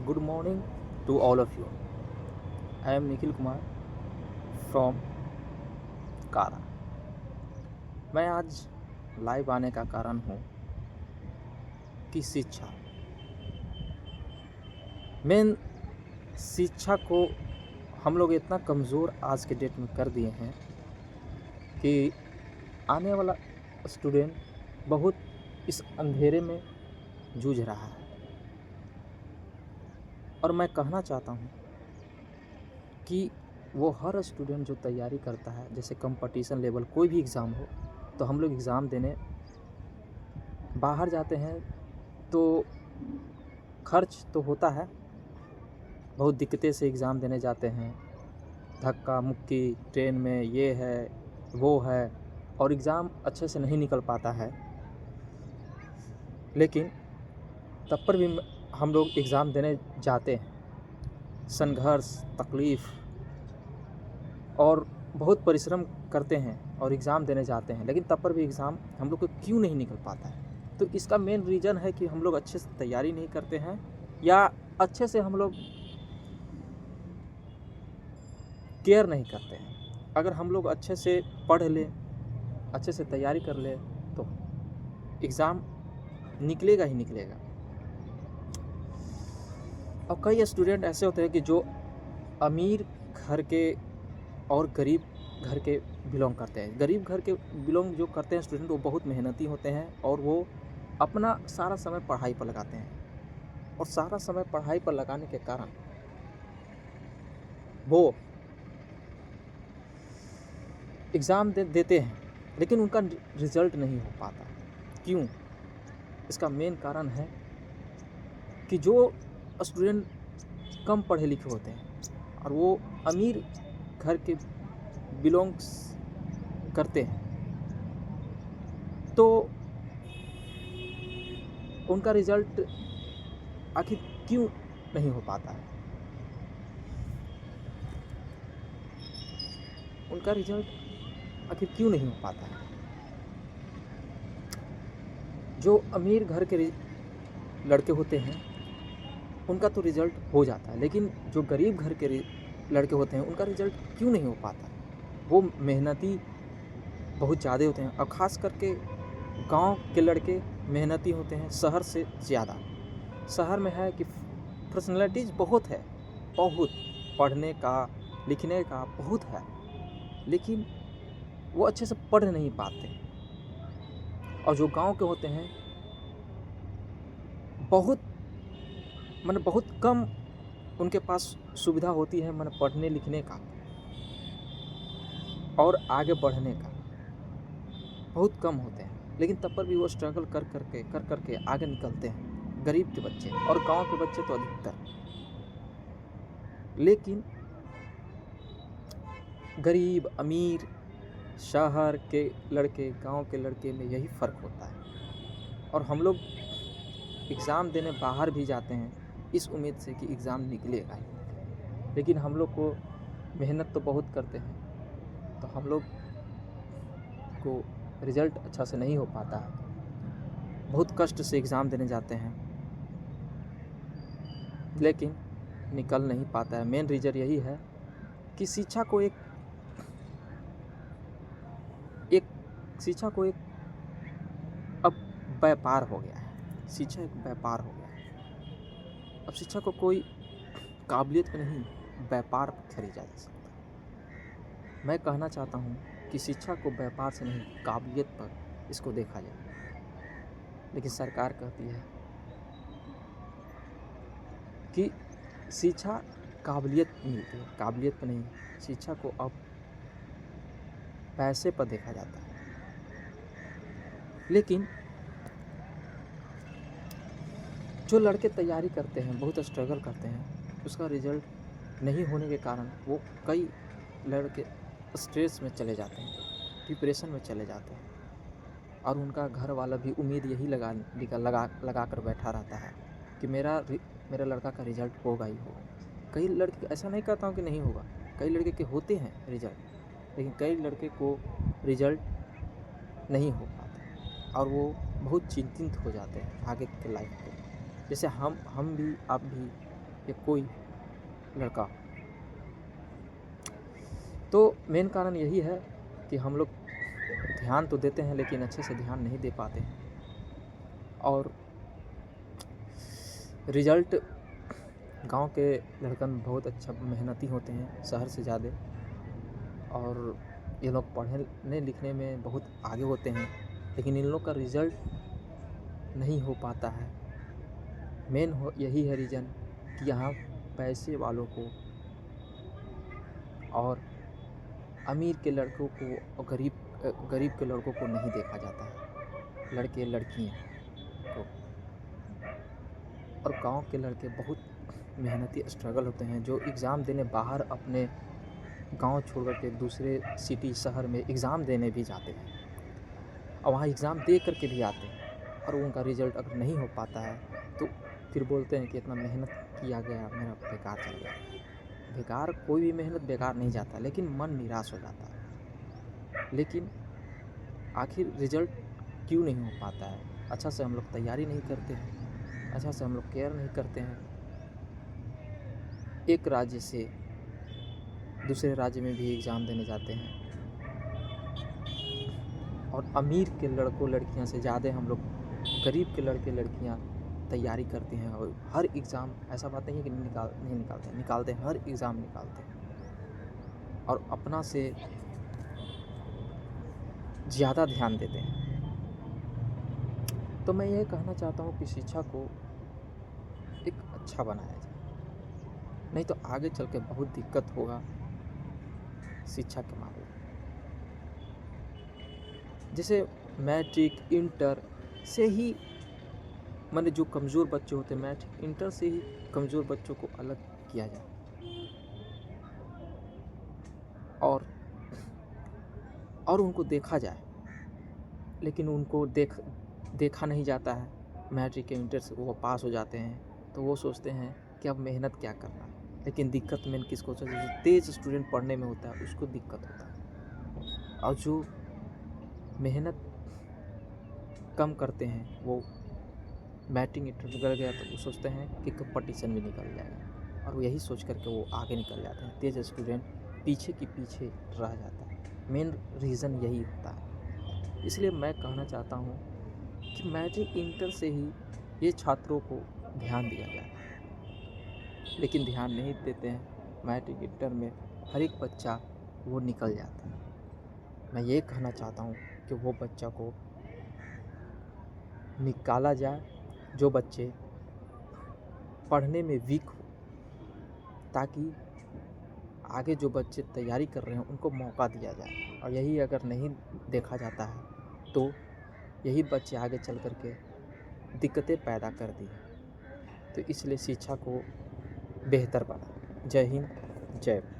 Good morning to all of you. I am Nikhil Kumar from कारा। मैं आज live आने का कारण हूँ कि मेन शिक्षा को हम लोग इतना कमज़ोर आज के डेट में कर दिए हैं कि आने वाला स्टूडेंट बहुत इस अंधेरे में जूझ रहा है। और मैं कहना चाहता हूँ कि वो हर स्टूडेंट जो तैयारी करता है, जैसे कंपटीशन लेवल कोई भी एग्ज़ाम हो, तो हम लोग एग्ज़ाम देने बाहर जाते हैं तो खर्च तो होता है, बहुत दिक्कतें से एग्ज़ाम देने जाते हैं, धक्का मुक्की ट्रेन में, ये है वो है, और एग्ज़ाम अच्छे से नहीं निकल पाता है। लेकिन तब पर भी हम लोग एग्ज़ाम देने जाते हैं, संघर्ष, तकलीफ़ और बहुत परिश्रम करते हैं और एग्ज़ाम देने जाते हैं, लेकिन तब पर भी एग्ज़ाम हम लोग को क्यों नहीं निकल पाता है? तो इसका मेन रीज़न है कि हम लोग अच्छे से तैयारी नहीं करते हैं, या अच्छे से हम लोग केयर नहीं करते हैं। अगर हम लोग अच्छे से पढ़ लें, अच्छे से तैयारी कर लें, तो एग्ज़ाम निकलेगा ही निकलेगा। और कई स्टूडेंट ऐसे होते हैं कि जो अमीर घर के और गरीब घर के बिलोंग करते हैं। गरीब घर के बिलोंग जो करते हैं स्टूडेंट, वो बहुत मेहनती होते हैं और वो अपना सारा समय पढ़ाई पर लगाते हैं, और सारा समय पढ़ाई पर लगाने के कारण वो एग्ज़ाम देते हैं, लेकिन उनका रिज़ल्ट नहीं हो पाता। क्यों? इसका मेन कारण है कि जो स्टूडेंट कम पढ़े लिखे होते हैं और वो अमीर घर के बिलोंग्स करते हैं, तो उनका रिज़ल्ट आखिर क्यों नहीं हो पाता है? उनका रिज़ल्ट आखिर क्यों नहीं हो पाता है? जो अमीर घर के लड़के होते हैं, उनका तो रिज़ल्ट हो जाता है, लेकिन जो गरीब घर के लड़के होते हैं, उनका रिज़ल्ट क्यों नहीं हो पाता? वो मेहनती बहुत ज़्यादा होते हैं, और ख़ास करके गांव के लड़के मेहनती होते हैं शहर से ज़्यादा। शहर में है कि पर्सनैलिटीज़ बहुत है, बहुत पढ़ने का लिखने का बहुत है, लेकिन वो अच्छे से पढ़ नहीं पाते। और जो गांव के होते हैं, बहुत बहुत कम उनके पास सुविधा होती है पढ़ने लिखने का और आगे बढ़ने का, बहुत कम होते हैं। लेकिन तब पर भी वो स्ट्रगल कर करके आगे निकलते हैं, गरीब के बच्चे और गांव के बच्चे तो अधिकतर। लेकिन गरीब अमीर, शहर के लड़के, गांव के लड़के में यही फ़र्क होता है। और हम लोग एग्ज़ाम देने बाहर भी जाते हैं इस उम्मीद से कि एग्ज़ाम निकलेगा ही, लेकिन हम लोग को मेहनत तो बहुत करते हैं, तो हम लोग को रिज़ल्ट अच्छा से नहीं हो पाता है। बहुत कष्ट से एग्ज़ाम देने जाते हैं, लेकिन निकल नहीं पाता है। मेन रीज़न यही है कि शिक्षा को एक अब व्यापार हो गया है। शिक्षा एक व्यापार हो गया है। अब शिक्षा को कोई काबिलियत पे नहीं, व्यापार पर खरीदा जा सकता है। मैं कहना चाहता हूँ कि शिक्षा को व्यापार से नहीं, काबिलियत पर इसको देखा जाए। लेकिन सरकार कहती है कि शिक्षा काबिलियत मिलती है, काबिलियत पर नहीं। शिक्षा को अब पैसे पर देखा जाता है। लेकिन जो लड़के तैयारी करते हैं, बहुत स्ट्रगल करते हैं, उसका रिज़ल्ट नहीं होने के कारण वो कई लड़के स्ट्रेस में चले जाते हैं, डिप्रेशन में चले जाते हैं, और उनका घर वाला भी उम्मीद यही लगा कर बैठा रहता है कि मेरा लड़का का रिज़ल्ट होगा ही होगा। कई लड़के, ऐसा नहीं कहता हूँ कि नहीं होगा, कई लड़के के होते हैं रिज़ल्ट, लेकिन कई लड़के को रिज़ल्ट नहीं हो पाता और वो बहुत चिंतित हो जाते हैं आगे के लाइफ पे। जैसे हम भी, आप भी या कोई लड़का। तो मेन कारण यही है कि हम लोग ध्यान तो देते हैं लेकिन अच्छे से ध्यान नहीं दे पाते हैं, और रिज़ल्ट गांव के लड़कन बहुत अच्छा मेहनती होते हैं शहर से ज़्यादा, और ये लोग पढ़ने लिखने में बहुत आगे होते हैं, लेकिन इन लोग का रिज़ल्ट नहीं हो पाता है। मेन हो यही है रीज़न कि यहाँ पैसे वालों को और अमीर के लड़कों को और गरीब के लड़कों को नहीं देखा जाता है, लड़के लड़कियाँ को। और गांव के लड़के बहुत मेहनती स्ट्रगल होते हैं, जो एग्ज़ाम देने बाहर अपने गांव छोड़ कर के दूसरे सिटी शहर में एग्ज़ाम देने भी जाते हैं, और वहाँ एग्ज़ाम दे कर के भी आते हैं, और उनका रिज़ल्ट अगर नहीं हो पाता है तो फिर बोलते हैं कि इतना मेहनत किया गया मेरा बेकार चल गया। बेकार कोई भी मेहनत बेकार नहीं जाता, लेकिन मन निराश हो जाता है। लेकिन आखिर रिज़ल्ट क्यों नहीं हो पाता है? अच्छा से हम लोग तैयारी नहीं करते हैं, अच्छा से हम लोग केयर नहीं करते हैं। एक राज्य से दूसरे राज्य में भी एग्ज़ाम देने जाते हैं, और अमीर के लड़कों लड़कियां से ज़्यादा हम लोग गरीब के लड़के लड़कियां तैयारी करते हैं, और हर एग्ज़ाम, ऐसा बात नहीं है कि नहीं निकालते हैं, हर एग्ज़ाम निकालते हैं और अपना से ज़्यादा ध्यान देते हैं। तो मैं ये कहना चाहता हूँ कि शिक्षा को एक अच्छा बनाया जाए, नहीं तो आगे चल के बहुत दिक्कत होगा शिक्षा के मामले में। जैसे मैट्रिक इंटर से ही, माने जो कमज़ोर बच्चे होते हैं, मैट्रिक इंटर से ही कमज़ोर बच्चों को अलग किया जाए, और उनको देखा जाए, लेकिन उनको देखा नहीं जाता है। मैट्रिक या इंटर से वो पास हो जाते हैं तो वो सोचते हैं कि अब मेहनत क्या करना है, लेकिन दिक्कत मेन किसको होता है? जो तेज़ स्टूडेंट पढ़ने में होता है उसको दिक्कत होता है, और जो मेहनत कम करते हैं वो मैट्रिक इंटर निकल गया तो वो सोचते हैं कि कंपटीशन भी निकल जाएगा, और यही सोच करके वो आगे निकल जाते हैं। तेज़ स्टूडेंट पीछे की पीछे रह जाता है। मेन रीज़न यही होता है। इसलिए मैं कहना चाहता हूँ कि मैट्रिक इंटर से ही ये छात्रों को ध्यान दिया जाए, लेकिन ध्यान नहीं देते हैं। मैट्रिक इंटर में हर एक बच्चा वो निकल जाता है। मैं ये कहना चाहता हूँ कि वो बच्चा को निकाला जाए, जो बच्चे पढ़ने में वीक हो, ताकि आगे जो बच्चे तैयारी कर रहे हैं उनको मौका दिया जाए। और यही अगर नहीं देखा जाता है तो यही बच्चे आगे चल कर के दिक्कतें पैदा कर दी हैं। तो इसलिए शिक्षा को बेहतर बनाएं। जय हिंद, जय भारत।